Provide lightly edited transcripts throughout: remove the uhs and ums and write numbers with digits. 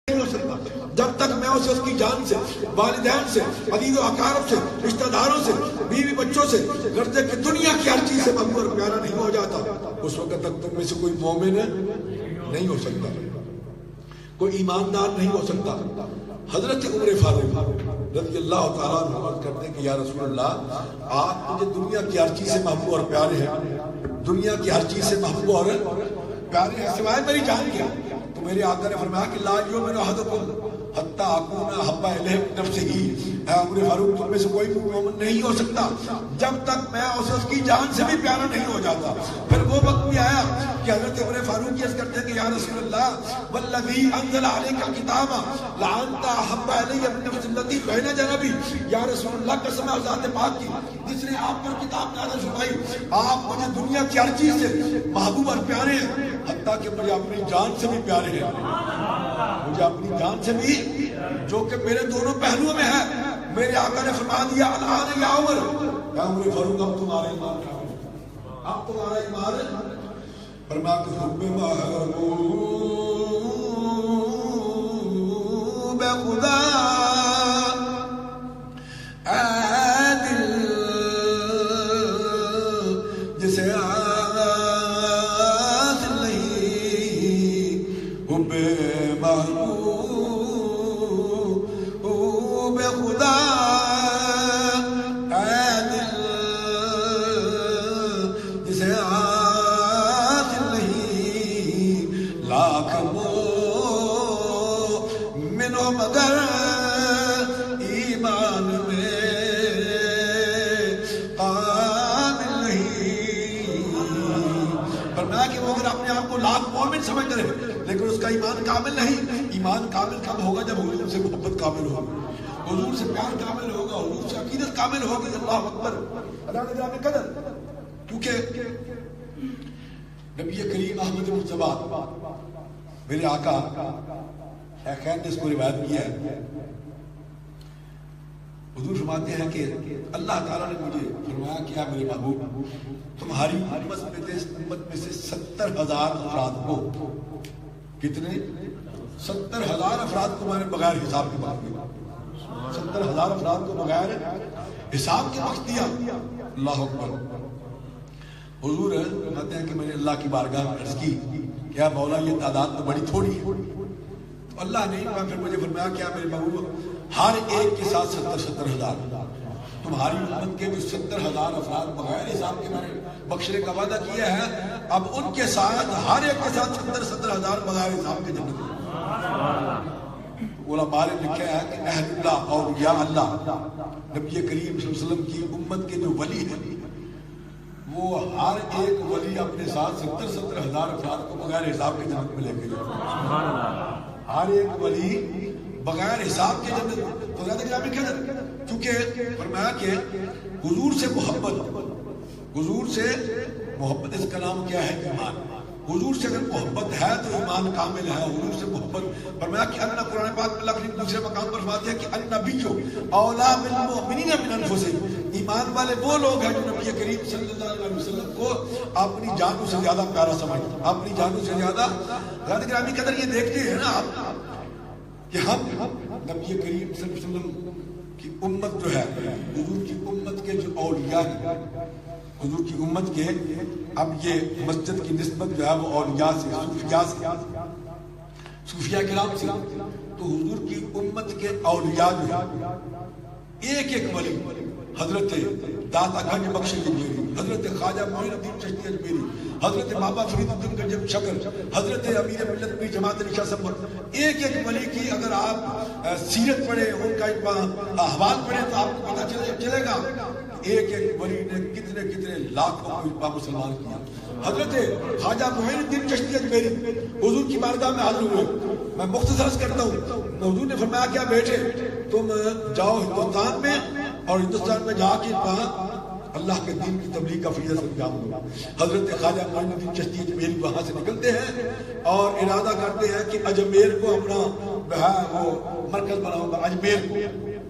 نہیں ہو سکتا جب تک میں اسے اس کی جان سے، والدین سے، عزیز و اقارب سے، رشتہ داروں سے، بیوی بچوں سے، غرض کہ دنیا کی ہر چیز سے محبوب اور پیارا نہیں ہو جاتا، اس وقت تک تم میں سے کوئی مومن نہیں ہو سکتا، کوئی ایماندار نہیں ہو سکتا۔ حضرت عمر فاروق رضی اللہ تعالیٰ عنہ کرتے ہیں کہ یا رسول اللہ، آپ مجھے دنیا کی ہر چیز سے محبوب اور پیارے ہیں، دنیا کی ہر چیز سے محبوب اور پیارے ہیں سوائے میری جان کے۔ تو میرے آقا نے فرمایا کہ لا یؤمن احدکم حتی اکون احب الیہ من نفسہ، اے عمر فاروق تم میں سے کوئی مومن نہیں ہو سکتا جب تک میں اسے اس کی جان سے بھی پیارا نہیں ہو جاتا۔ پھر وہ وقت بھی آیا کہ حضرت عمر فاروق عرض کرتے ہیں کہ یا رسول اللہ والذی انزل علیک الکتاب لانت احب الیہ من نفس التی بین جنبی، یا رسول اللہ قسم ہے ذات پاک کی جس نے آپ پر کتاب نازل فرمائی، آپ مجھے دنیا کی ہر چیز سے محبوب اور پیارے ہیں، حتیٰ کہ مجھے اپنی جان سے بھی پیارے ہیں، مجھے اپنی جان سے بھی، جو کہ میرے دونوں پہلوؤں میں ہے۔ میرے آقا نے فرما دیا الآن یا عمر، اے عمر فاروق اب تمہارا ایمان ہے، اب تمہارا ایمان ہے۔ فرمایا کہ حب محبوب خدا اے دل جسے سمجھ رہے لیکن اس کا ایمان کامل نہیں۔ ایمان کامل کب ہوگا؟ جب حضور سے محبت کامل ہوگی، حضور سے پیار کامل ہوگا، حضور سے عقیدت کامل ہوگی۔ اللہ اکبر، اللہ کے نام قدر، کیونکہ نبی کریم احمد مصطفیٰ میرے آقا خیر نے اس کو روایت کیا ہے، حضور فرماتے ہیں کہ اللہ تعالیٰ نے مجھے فرمایا کہ میرے محبوب تمہاری امت میں سے 70,000 افراد کو، کتنے؟ 70,000 افراد تمہارے بغیر حساب کے بخش دیا، 70,000 افراد کو بغیر حساب کے بخش دیا۔ اللہ اکبر۔ حضور فرماتے ہیں کہ میں نے اللہ کی بارگاہ میں عرض کی کیا مولا یہ تعداد تو بڑی تھوڑی ہے، تو اللہ نے پھر مجھے فرمایا کیا میرے محبوب ہر ایک کے ساتھ 70,000 تمہاری امت کے جو 70,000 افراد بغیر حساب کے میں نے بخشنے کا وعدہ کیا ہے، اب ان کے ساتھ ہر ایک کے ساتھ 70,000 بغیر حساب کے جنت۔ علماء نے لکھا ہے کہ اہل اللہ اولیاء اللہ، نبی کریم صلی اللہ علیہ وسلم کی امت کے جو ولی ہیں وہ ہر ایک ولی اپنے ساتھ 70,000 افراد کو بغیر حساب کے جنت میں لے کے جائے، ہر ایک ولی بغیر حساب کے جنت۔ تو زیادہ گرامی قدر، کیونکہ فرمایا کہ حضور سے محبت، حضور سے محبت، اس کا نام کیا ہے؟ ایمان۔ حضور سے اگر محبت ہے تو ایمان کامل ہے۔ حضور سے محبت فرمایا کہ اللہ قرآن پاک میں اللہ نے دوسرے مقام پر فرماتے ہیں کہ النبی اولیٰ بالمؤمنین من انفسہم، ایمان والے وہ لوگ ہیں جو نبی کریم صلی اللہ علیہ وسلم کو اپنی جانوں سے زیادہ پیارا سمجھتے، اپنی جانوں سے زیادہ۔ زیادہ گرامی قدر یہ دیکھتے ہیں نا آپ کہ ہم نبی کریم صلی اللہ علیہ وسلم کی امت جو ہے، حضور کی امت کے جو اولیاء ہیں، حضور کی امت کے، اب یہ مسجد کی نسبت جو ہے وہ اولیاء سے، صوفیاء کرام سے، تو حضور کی امت کے اولیاء جو ہے ایک ایک ولی، حضرت داتا گنج بخش اجمیری، حضرت خواجہ معین الدین چشتی اجمیری، حضرت بابا فرید الدین گنج شکر، حضرت امیر ملت پیر جماعت علی شاہ صفر، ایک ایک ولی کی اگر آپ سیرت پڑھیں، ان کا احوال پڑھیں تو آپ کو پتہ چلے گا ایک ایک ولی نے کتنے کتنے لاکھوں کو مسلمان کیا۔ حضرت خواجہ معین الدین چشتی اجمیری حضور کی بارگاہ میں حاضر ہوئے، میں مختصر کرتا ہوں، حضور نے فرمایا کیا بیٹے تم جاؤ ہندوستان میں اور ہندوستان میں جا کے وہاں اللہ کے دین کی تبلیغ کا فریضہ انجام دو۔ حضرت خواجہ معین الدین چشتی اجمیری وہاں سے نکلتے ہیں اور ارادہ کرتے ہیں کہ اجمیر کو اپنا وہ مرکز بناؤں گا، اجمیر کو،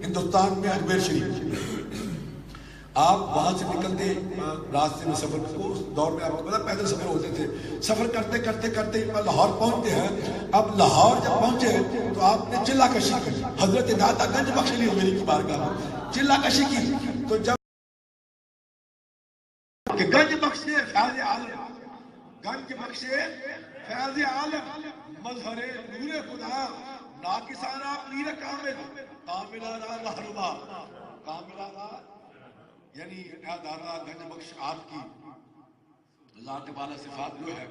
ہندوستان میں اجمیر شریف۔ آپ وہاں سے نکلتے راستے میں سفر کو، اس دور میں آپ کو پتا پیدل سفر ہوتے تھے، سفر کرتے کرتے کرتے لاہور پہنچتے ہیں۔ اب لاہور جب پہنچے تو آپ نے چلہ کشی کی، حضرت داتا گنج بخش علی میری کی بارگاہ میں چلہ کشی کی۔ تو جب کہ گنج بخشے فیض عالم، گنج بخشے فیض عالم، مظہر نور خدا، ناقصانہ پیر کامل، کاملانہ رہنما، کاملانہ یعنی اے داتا گنج بخش آپ کی ذات والا صفات جو ہے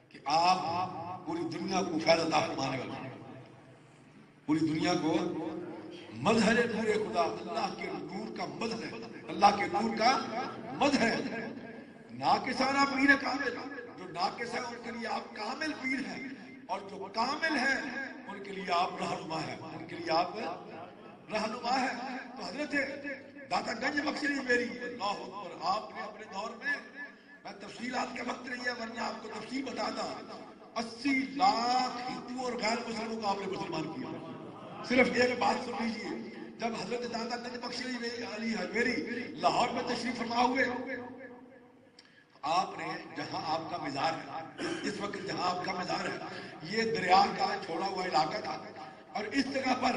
کہ آپ پوری دنیا کو فیض عطا فرمانے والے، پوری دنیا کو مظہر نور خدا، اللہ کے نور کا مظہر ہے، اللہ کے نور کا مظہر ہے، ناقصانہ پیر کامل، جو ناقص ہے ان کے لیے آپ کامل پیر ہیں، اور جو کامل ہے ان کے لیے آپ رہنما ہیں، ان کے لیے آپ رہنما ہیں۔ تو حضرت داتا گنج بخش علی میری اللہ اکبر، آپ نے اپنے دور میں تفصیلات کا وقت نہیں ہے ورنہ آپ کو تفصیل بتاتا، 80 لاکھ ہندوؤں اور غیر مسلموں کو آپ نے مسلمان کیا۔ صرف ایک بات سن لیجیے، جب حضرت داتا گنج بخش علی میری لاہور میں تشریف فرما ہوئے، آپ نے جہاں آپ کا مزار ہے، اس وقت جہاں آپ کا مزار ہے یہ دریا کا چھوڑا ہوا علاقہ تھا، اور اس جگہ پر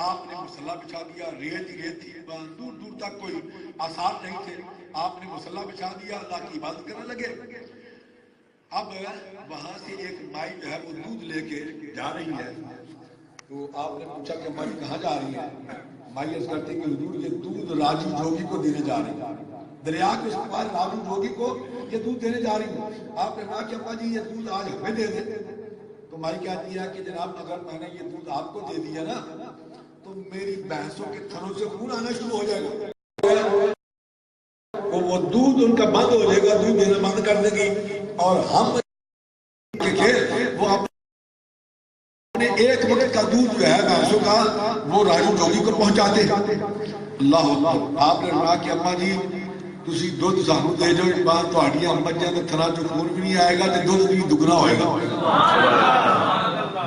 آپ نے مصلی بچھا دیا، ریت ہی ریت تھی، دور دور تک کوئی آثار نہیں تھے، آپ نے مصلی بچھا دیا، اللہ کی عبادت کرنے لگے۔ اب وہاں سے ایک مائی جو ہے وہ دودھ لے کے جا رہی ہے، تو آپ نے پوچھا کہ مائی کہاں جا رہی ہے؟ مائی عرض کرتے کہ حضور یہ دودھ راجو جوگی کو دینے جا رہی ہے، دریا کے اس پار راجو جوگی کو یہ دودھ دینے جا رہی ہوں۔ آپ نے کہا کہ اماں جی یہ دودھ آج ہمیں دے دیں، تو مائی کہتی ہے کہ جناب اگر میں نے یہ دودھ آپ کو دے دیا نا تو میری بھینسوں کے تھنوں سے خون آنا شروع ہو جائے گا، وہ دودھ ان کا بند ہو جائے گا، دودھ دینا بند کر دے گی، اور ہم وہ اپنے ایک وقت کا دودھ جو ہے بھینسوں کا وہ راجو جوگی کو پہنچاتے ہیں۔ اللہ اکبر۔ آپ نے کہا کہ اماں جی تسی دودھ سانو دے جو اس بات تو ہڈیاں مجھاں دے تھنا جو خون بھی نہیں آئے گا تو دودھ بھی دگنا ہوئے گا،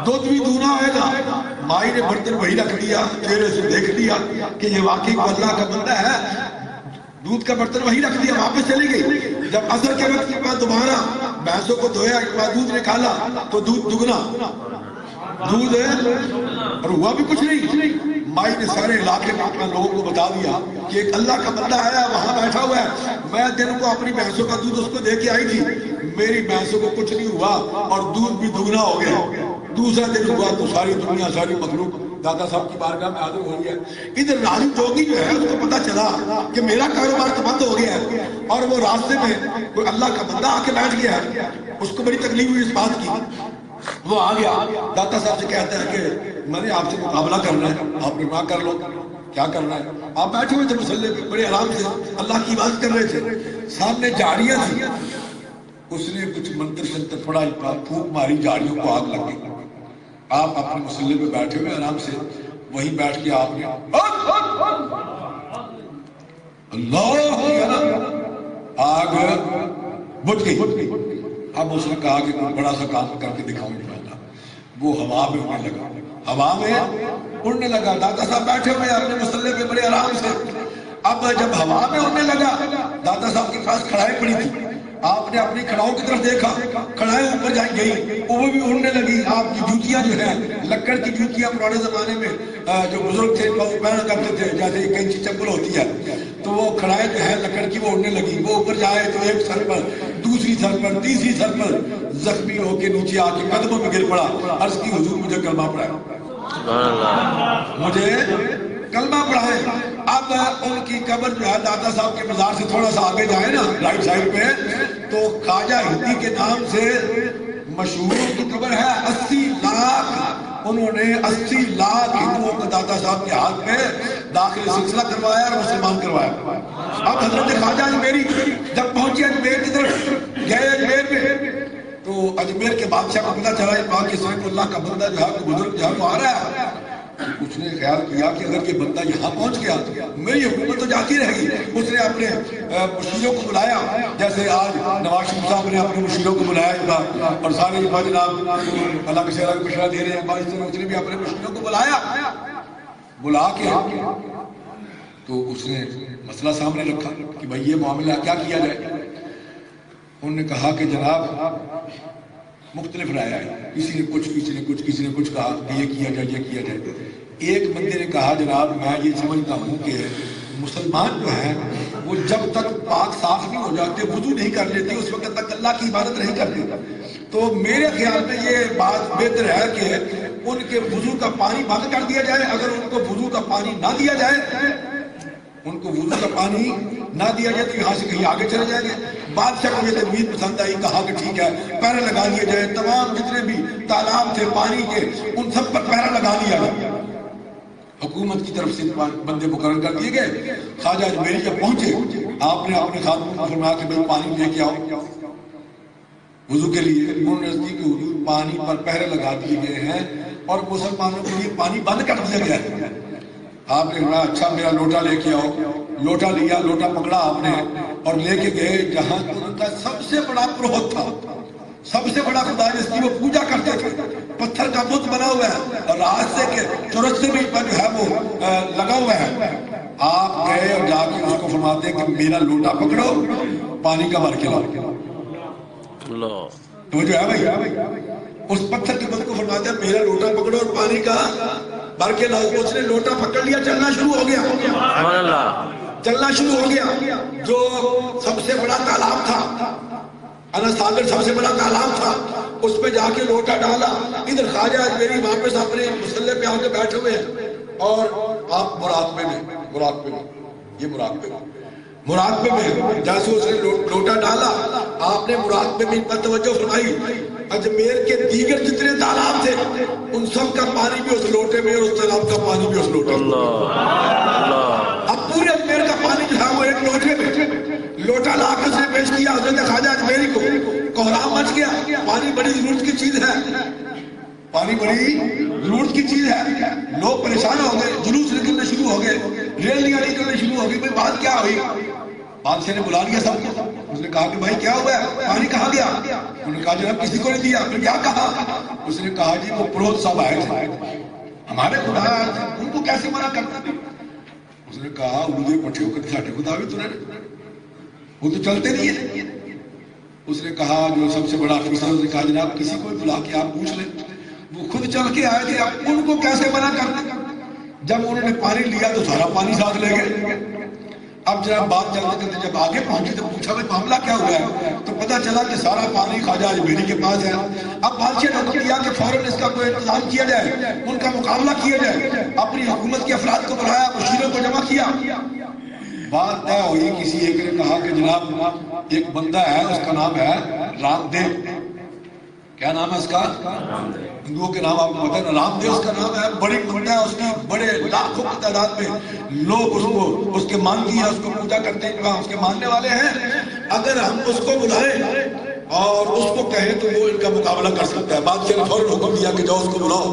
دودھ بھی دگنا ہوئے گا۔ مائی نے برتن وہی رکھ دیا، چہرے سے دیکھ لیا کہ یہ واقعی اللہ کا بندہ ہے، دودھ کا برتن وہی رکھ دیا، واپس چلی گئی۔ جب عصر کے وقت کے بعد دوبارہ بھینسوں کو دھویا کے بعد دودھ نکالا تو دودھ دگنا، دودھ اور ہوا بھی کچھ نہیں۔ مائی نے سارے علاقے میں لوگوں کو بتا دیا کہ ایک اللہ کا بندہ آیا وہاں بیٹھا ہوا ہے، میں دن کو اپنی بھینسوں کا دودھ اس کو دے کے آئی تھی، میری بھینسوں کو کچھ نہیں ہوا اور دودھ بھی دگنا ہو گیا۔ دوسرا دن ہوا تو ساری دنیا ساری مخلوق دادا صاحب کی بارگاہ میں حاضر ہو گیا۔ ادھر راجو جوگی جو ہے اس کو پتا چلا کہ میرا کاروبار تو بند ہو گیا ہے، اور وہ راستے میں کوئی اللہ کا بندہ آ کے بیٹھ گیا ہے، اس کو بڑی تکلیف ہوئی اس بات کی۔ وہ آ گیا داتا صاحب سے کہتا ہے کہ میں نے آپ سے مقابلہ کرنا ہے، آپ نے کہا کر لو، کیا کرنا ہے؟ آپ بیٹھے ہوئے تھے مصلی پہ بڑے آرام سے اللہ کی عبادت کر رہے تھے، سامنے جھاڑیاں تھی، اس نے کچھ منتر شنتر پڑھا، پھونک ماری، جھاڑیوں کو آگ لگ گئی۔ آپ اپنے مصلی پہ بیٹھے ہوئے آرام سے وہیں بیٹھ کے آپ نے اللہ آگ بجھ گئی۔ اب اس نے کہا کہ کوئی بڑا سا کام کر کے دکھاؤں انشاءاللہ، وہ ہوا میں اڑنے لگا، ہوا میں اڑنے لگا۔ دادا صاحب بیٹھے ہوئے اپنے مصلی پہ بڑے آرام سے، اب جب ہوا میں اڑنے لگا دادا صاحب کے پاس کڑھائی پڑی تھی، آپ نے اپنی کڑھاؤں کی طرف دیکھا، کڑھائی اوپر جائیں گئی، وہ بھی اڑنے لگی۔ آپ کی جوتیاں جو ہیں لکڑ کی جوتیاں پرانے زمانے میں جو بزرگ تھے وہ پہنا کرتے تھے، جیسے ایک انچی چپل ہوتی ہے، تو وہ کڑھائی جو ہے لکڑ کی وہ اڑنے لگی، وہ اوپر جائے تو ایک سر پر، دوسری سر پر، تیسری سر پر، زخمی ہو کے نیچے آ کے قدموں میں گر پڑا، عرض کی حضور مجھے کلمہ پڑھائے، مجھے کلمہ پڑھائے۔ اب ان کی قبر جو ہے دادا صاحب کے مزار سے تھوڑا سا آگے جائے نا رائٹ سائڈ پہ، تو خواجہ ہندی کے نام سے مشہور کی قبر ہے۔ 80 لاکھ انہوں نے 80 لاکھ ہندوؤں کو دادا صاحب کے ہاتھ میں داخل سلسلہ کروایا اور مسلمان کروایا۔ اب حضرت خواجہ اجمیری جب پہنچے اجمیر کی طرف گئے، اجمیر میں تو اجمیر کے بادشاہ کو پتہ چلا کہ پاک اسلام اللہ کا بندہ جو ہے بزرگ جو ہے وہ آ رہا ہے۔ اس نے خیال کیا کہ اگر یہ بندہ یہاں پہنچ گیا میری حکومت تو جاتی رہے گی۔ اس نے اپنے مشیروں کو بلایا، جیسے آج نواز شریف صاحب نے اپنے مشیروں کو بلایا اور سارے جناب اللہ کے شہرہ کو مشورہ دے رہے ہیں، اس نے بھی اپنے مشیروں کو بلایا، بلا کے تو اس نے مسئلہ سامنے رکھا کہ بھائی یہ معاملہ کیا کیا جائے. انہوں نے کہا کہ جناب مختلف رائے آئی, کسی نے کچھ, کسی نے کچھ کہا کہ یہ کیا جائے, یہ کیا جائے. ایک بندے نے کہا جناب میں یہ سمجھتا ہوں کہ مسلمان جو ہیں وہ جب تک پاک صاف نہیں ہو جاتے, وضو نہیں کر لیتے, اس وقت تک اللہ کی عبادت نہیں کرتے. تو میرے خیال میں یہ بات بہتر ہے کہ ان کے وضو کا پانی بند کر دیا جائے. اگر ان کو وضو کا پانی نہ دیا جائے, ان کو وضو کا پانی نہ دیا جائے تو یہاں سے کہیں آگے چلے جائیں گے. بادشاہ کو یہ تدبیر پسند آئی, کہا کہ ٹھیک ہے پہرے لگا لیے جائے. تمام جتنے بھی تالاب تھے پانی کے ان سب پر پہرا لگا لیا گیا. حکومت کی طرف سے بندے مقرر کر دیے گئے. خواجہ اجمیری جب پہنچے, آپ نے اپنے خاتون کو فرمایا کہ بھائی پانی لے کے آؤ وضو کے لیے. انہوں نے نزدیک حضور پانی پر پہرے لگا دیے گئے ہیں اور مسلمانوں کے لیے پانی بند کر دیا گیا ہے. آپ نے کہا اچھا میرا لوٹا لے کے آؤ. لوٹا لیا, لوٹا پکڑا آپ نے اور لے کے گئے جہاں ان کا سب سے بڑا پروہت تھا, سب سے بڑا خدا جس کی وہ پوجا کرتے تھے. پتھر کا بت بنا ہوا ہے اور راستے کے چورستے بھی پر جو ہے وہ لگا ہوا ہے. آپ گئے اور جا کے اس کو فرماتے کہ میرا لوٹا پکڑو, پانی کا بھر کے لاؤ. تو جو ہے بھائی اس پتھر کے بت کو فرماتے ہیں میرا لوٹا پکڑو اور پانی کا بھر کے لاؤ. اس نے لوٹا پکڑ لیا, چلنا شروع ہو گیا, چلنا شروع ہو گیا. جو سب سے بڑا تالاب تھا, انس ساگر سب سے بڑا تالاب تھا, اس پہ جا کے لوٹا ڈالا. ادھر خواجہ اجمیری واپس اپنے مسلح پہ آ کے بیٹھے ہوئے ہیں اور آپ مراقبے میں یہ مراقبے میں جیسے اس نے لوٹا ڈالا, آپ نے مراقبے میں ان پر توجہ فرمائی. اجمیر کے دیگر جتنے تالاب تھے ان سب کا پانی بھی اس لوٹے میں اور اس تالاب کا پانی بھی اس لوٹے میں. اب پورے اجمیر کا پانی جو ہے وہ ایک لوٹے میں. لوٹا لا کے اس نے پیش کیا حضرت خواجہ اجمیری کو. کوہرام مچ گیا. پانی بڑی ضرورت کی چیز ہے, پانی بڑی ضرورت کی چیز ہے. لوگ پریشان ہو گئے, جلوس نکلنے شروع ہو گئے, ریلیاں نکلنے شروع ہو گئی. بھائی بات کیا ہوئی؟ بادشاہ نے بلا لیا سب کو. اس نے کہا کہ بھائی کیا ہوا ہے, پانی کہاں گیا؟ انہوں نے کہا جناب کسی کو نہیں دیا. پھر کیا کہا؟ اس نے کہا جی وہ پروہت صاحب آئے تھے, ہمارے خدا ان کو کیسے منع کرتے؟ اس نے کہا مجھے پٹھے ہو کر ساٹھے خدا بھی تمہیں وہ تو چلتے نہیں ہے. اس نے کہا جو سب سے بڑا افسر, اس نے کہا جناب کسی کو بلا کے آپ پوچھ لیں, وہ خود چل کے آئے تھے, اب ان کو کیسے منع کرتے؟ جب انہوں نے پانی لیا تو سارا پانی ساتھ لے گئے. اب جناب بات چلتے چلتے جب آگے پہنچے تو پوچھا بھائی معاملہ کیا ہوا ہے, تو پتا چلا کہ سارا پانی خواجہ اجمیری کے پاس ہے. اب بادشاہ نے حکم دیا کہ فوراً اس کا کوئی انتظام کیا جائے, ان کا مقابلہ کیا جائے. اپنی حکومت کے افراد کو بلایا, مشیروں کو جمع کیا. بات طے ہوئی. کسی ایک نے کہا کہ جناب ایک بندہ ہے, اس کا نام ہے رام دیو. کیا نام ہے اس کا؟ ہندوؤں کے نام آپ کو پتہ ہے, رام دیو اس کا نام ہے. بڑی بندہ ہے اس کی, بڑے لاکھوں کی تعداد میں لوگ اس کے مانتی ہیں, اس کو پوجا کرتے ہیں, اس کے ماننے والے ہیں. اگر ہم اس کو بلائیں اور اس کو کہیں تو وہ ان کا مقابلہ کر سکتا ہے. بادشاہ نے فوراً حکم دیا کہ جاؤ اس کو بلاؤ.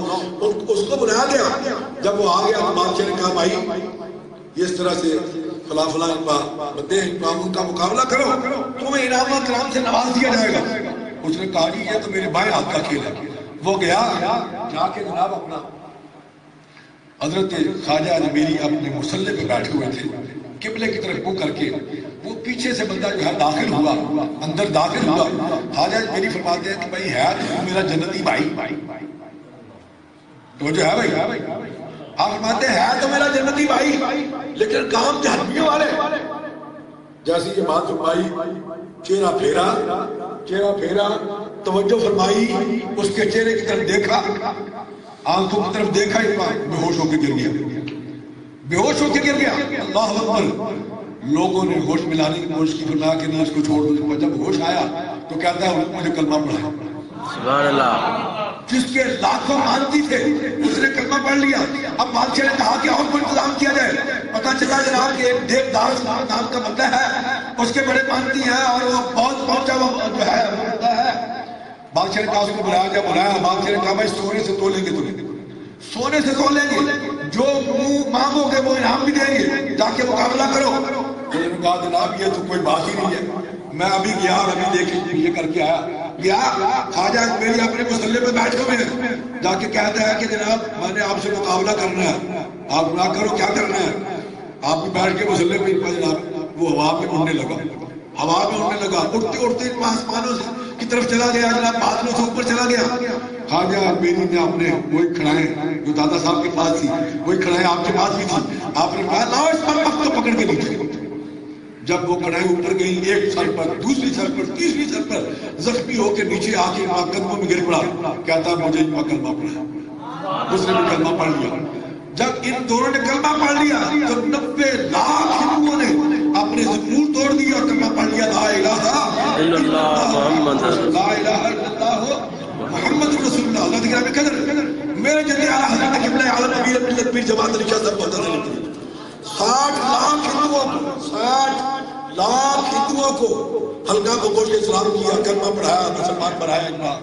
اس کو بلایا گیا. جب وہ آ گیا تو بادشاہ نے کہا بھائی اس طرح سے فلاں فلاں بندے ان کا مقابلہ کرو, تمہیں انعام و اکرام سے نواز دیا جائے گا. اس نے کہا جی یہ تو میرے بائیں ہاتھ کا کھیل ہے. وہ گیا, جا کے جناب اپنا حضرت خواجہ اجمیری اپنے مسلح پہ بیٹھے ہوئے تھے, قبلے کی طرف منہ کر کے. وہ پیچھے سے بندہ جو ہے داخل ہوا, اندر داخل ہوا. خواجہ اجمیری فرماتے ہیں کہ بھائی ہے تو میرا جنتی بھائی. تو جو ہے بھائی آپ فرماتے ہیں ہے تو میرا جنتی بھائی, لیکن کام جہنمیوں والے. جیسی یہ بات فرمائی, چہرہ پھیرا, توجہ فرمائی, اس کے چہرے کی طرف دیکھا, آنکھوں کی طرف دیکھا, بے ہوش ہو کے گر گیا. اللہ اکبر. لوگوں نے ہوش ملانے کی کوشش کی, فرمایا کہ نہیں اس کو چھوڑ دو. جب ہوش آیا تو کہتا ہے مجھے کلمہ پڑھا. سبحان اللہ. جس کے لاکھوں مانتی تھے اس نے کلمہ پڑھ لیا. اب بادشاہ نے کہا کہ اور کوئی انتظام کیا جائے. پتا چلا جناب کہ ایک دیو داس نام کا بندہ ہے, اس کے بڑے مانتی ہیں اور وہ بہت پہنچا ہوا جو ہے بندہ ہے. بادشاہ نے کہا اس کو بلایا جائے. بلایا. بادشاہ نے کہا بھائی سونے سے تولیں گے, تمہیں سونے سے تولیں گے, جو منہ مانگو گے وہ انعام بھی دیں گے, جا کے مقابلہ کرو. انہوں نے کہا جناب یہ تو کوئی بات ہی نہیں ہے. میں ابھی گیا اور ابھی دیکھ یہ کر کے آیا. گیا خواجہ اجمیری اپنے مسلح پہ بیٹھے ہوئے ہیں, جا کے کہتا ہے کہ جناب میں نے آپ سے مقابلہ کرنا ہے, آپ نہ کرو, کیا کرنا ہے؟ آپ بھی بیٹھ کے مسلح پہ جناب وہ ہوا میں اڑنے لگا، ہوا میں اڑنے لگا، اڑتے اڑتے آسمانوں کی طرف چلا گیا جناب، بادلوں سے اوپر چلا گیا۔ خواجہ بیری نے آپ نے وہی کھڑائیں جو دادا صاحب کے پاس تھی وہی کھڑائیں آپ کے پاس بھی تھی، آپ نے کہا لاؤ اس پر وقت کو پکڑ کے نیچے۔ جب وہ کڑھائی اوپر گئی، ایک سر پر، دوسری سر پر، تیسری سر پر، زخمی ہو کے نیچے آ کے قدموں میں گر پڑا، کہتا مجھے ان کا کلمہ پڑھا۔ اس نے بھی کلمہ پڑھ لیا۔ جب ان دونوں نے کلمہ پڑھ لیا تو 90 لاکھ ہندوؤں نے اپنے ضمور توڑ دیا اور کلمہ پڑھ لیا، لا الہ الا اللہ لا الہ الا اللہ محمد رسول اللہ۔ اللہ تعالیٰ میں قدر میرے جتنے اعلیٰ حضرت قبلہ عالم امیر ملت پیر جماعت علی شاہ صاحب بہت زیادہ 60 لاکھ ہندوؤں کو 60 لاکھ ہندوؤں کو حلقہ قبول کے اسلام کیا، کلمہ پڑھایا، مسلمان بنایا ان کا۔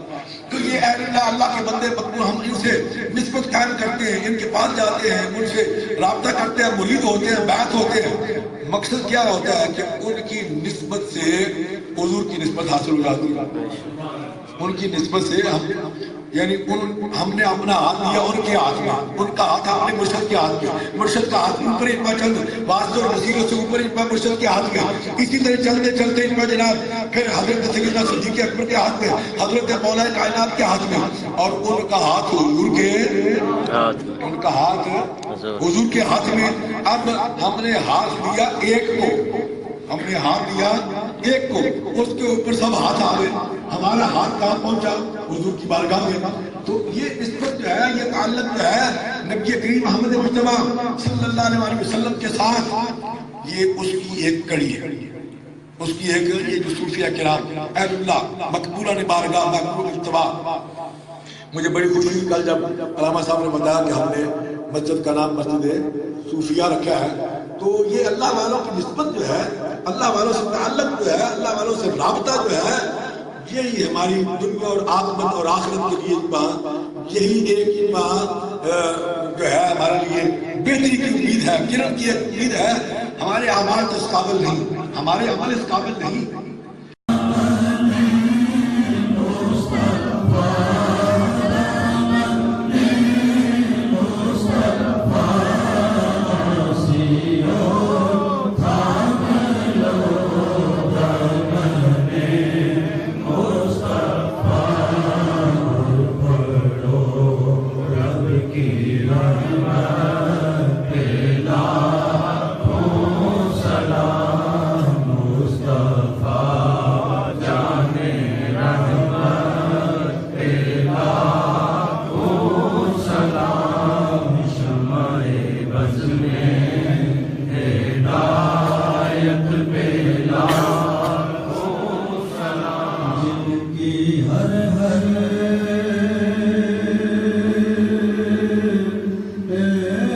تو یہ اہل اللہ، اللہ کے بندے مقبول، ہم ان سے نسبت قائم کرتے ہیں، ان کے پاس جاتے ہیں، ان سے رابطہ کرتے ہیں، مرید ہوتے ہیں، بیعت ہوتے ہیں۔ مقصد کیا ہوتا ہے کہ ان کی نسبت سے حضور کی نسبت حاصل ہو جاتی ہے۔ ان کی نسبت سے یعنی ہم نے اپنا ہاتھ لیا ان کے ہاتھ میں، ان کا ہاتھ اپنے مرشد کے ہاتھ میں، مرشد کا ہاتھ اوپر ان پر چند واسطوں اور وسیلوں سے اوپر ان پر مرشد کے ہاتھ میں، اسی طرح چلتے چلتے ان پر جناب پھر حضرت سیدنا صدیق اکبر کے ہاتھ میں، حضرت مولا کائنات کے ہاتھ میں، اور ان کا ہاتھ حضور کے ان کا ہاتھ حضور کے ہاتھ میں۔ اب ہم نے ہاتھ دیا ایک کو، ہم نے ہاتھ دیا ایک کو، اس کے اوپر سب ہاتھ آ گئے، ہمارا ہاتھ کہاں پہنچا؟ حضور کی بارگاہ میں۔ تو یہ نسبت جو ہے، یہ تعلق جو ہے نبی کریم محمد مصطفیٰ صلی اللہ علیہ وسلم کے ساتھ، یہ اس کی ایک کڑی ہے، اس کی ایک یہ جو صوفیہ کرام اہل اللہ مقبولہ نے بارگاہ مقبول مصطفیٰ۔ مجھے بڑی خوشی ہوئی کل جب علامہ صاحب نے بتایا کہ ہم نے مسجد کا نام مسجد صوفیہ رکھا ہے، تو یہ اللہ والوں کی نسبت جو ہے، اللہ والوں سے تعلق جو ہے، اللہ والوں سے رابطہ جو ہے، یہی ہماری دنیا اور آخرت اور آخرت کے لیے یہی ایک جو ہے ہمارے لیے بہتری کی امید ہے، جنت کی ایک امید ہے۔ ہمارے اعمال تو اس قابل نہیں، ہمارے عمل اس قابل نہیں۔ ہر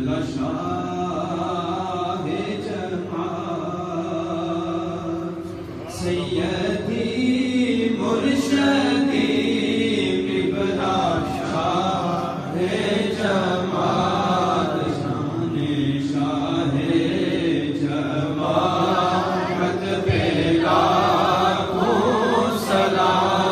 اللہ شاہ جماعت سیدی مرشدی قبلہ شاہ جماعت شان شاہ جماعت پہ لاکھوں سلام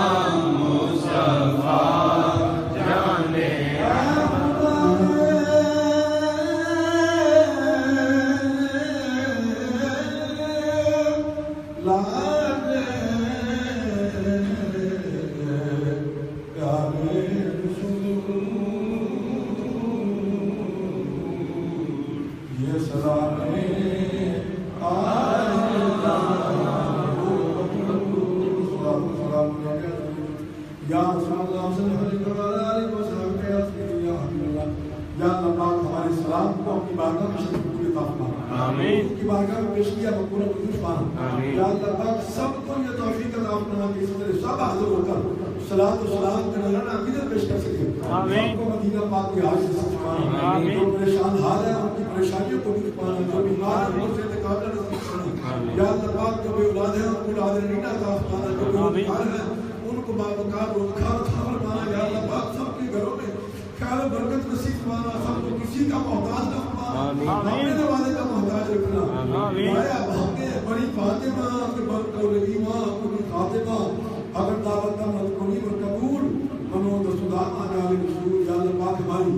مصطفیٰ جانے یا رسول اللہ صلی اللہ علیہ وسلم یا اللہ پاک ہمارے سلام کو اپنی بارگاہ میں شریف قبول عطا فرما آمین کی بارگاہ میں پیش کیا مقبول قبول فرما یا اللہ پاک سب کو یہ توفیق عطا فرما کہ اس طرح سب حاضر ہو کر صلاۃ و سلام کا نذرانہ عقیدت پیش کر سکے آمین سب کو مدینہ پاک کی حاضر سے فرما آمین جو پریشان حال ہے ان کی پریشانیوں کو دور فرما جو بیمار ہیں ان سے انتقال نصیب فرما یا اللہ پاک جو بے اولاد ہیں ان کو اولاد رحمہ عطا فرما جو بے اولاد ہیں ان کو باوقار روزگار عطا فرما یا اللہ پاک سب کے گھروں میں خیر و برکت نصیب فرما سب کو کسی کا محتاج نہ فرما اپنے والے کا محتاج رکھنا آیا ہمیں بڑی فاطمہ کے برکت ایمان اپنی خاتمہ اگر دعوت کا مذکوری و قبول منو دستودار آجال رسول یا اللہ پاک ہماری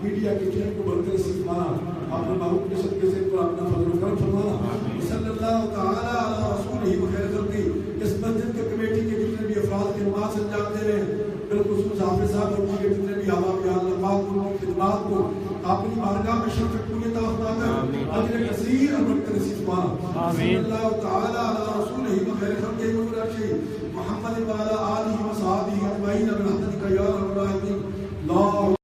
میڈیا کی چین کو برکت نصیب فرما اپنے معروف کے صدقے سے پر اپنا فضل و کرم فرمانا صلی اللہ تعالی علی رسولہ و خیر خلقہ اس مسجد کے کمیٹی کے جتنے بھی افراد کے نماز انجام دے رہے ہیں بالخصوص حافظ صاحب اور دیگر جتنے بھی احباب یا اللہ پاک ان کی خدمات کو اپنی بارگاہ میں شرف قبول عطا فرما کر اجر کثیر اور برکت نصیب فرما صلی اللہ تعالی علی رسولہ و خیر خلقہ محمد و علی آلہ و صحابہ اجمعین برحمتک یا رب العالمین لا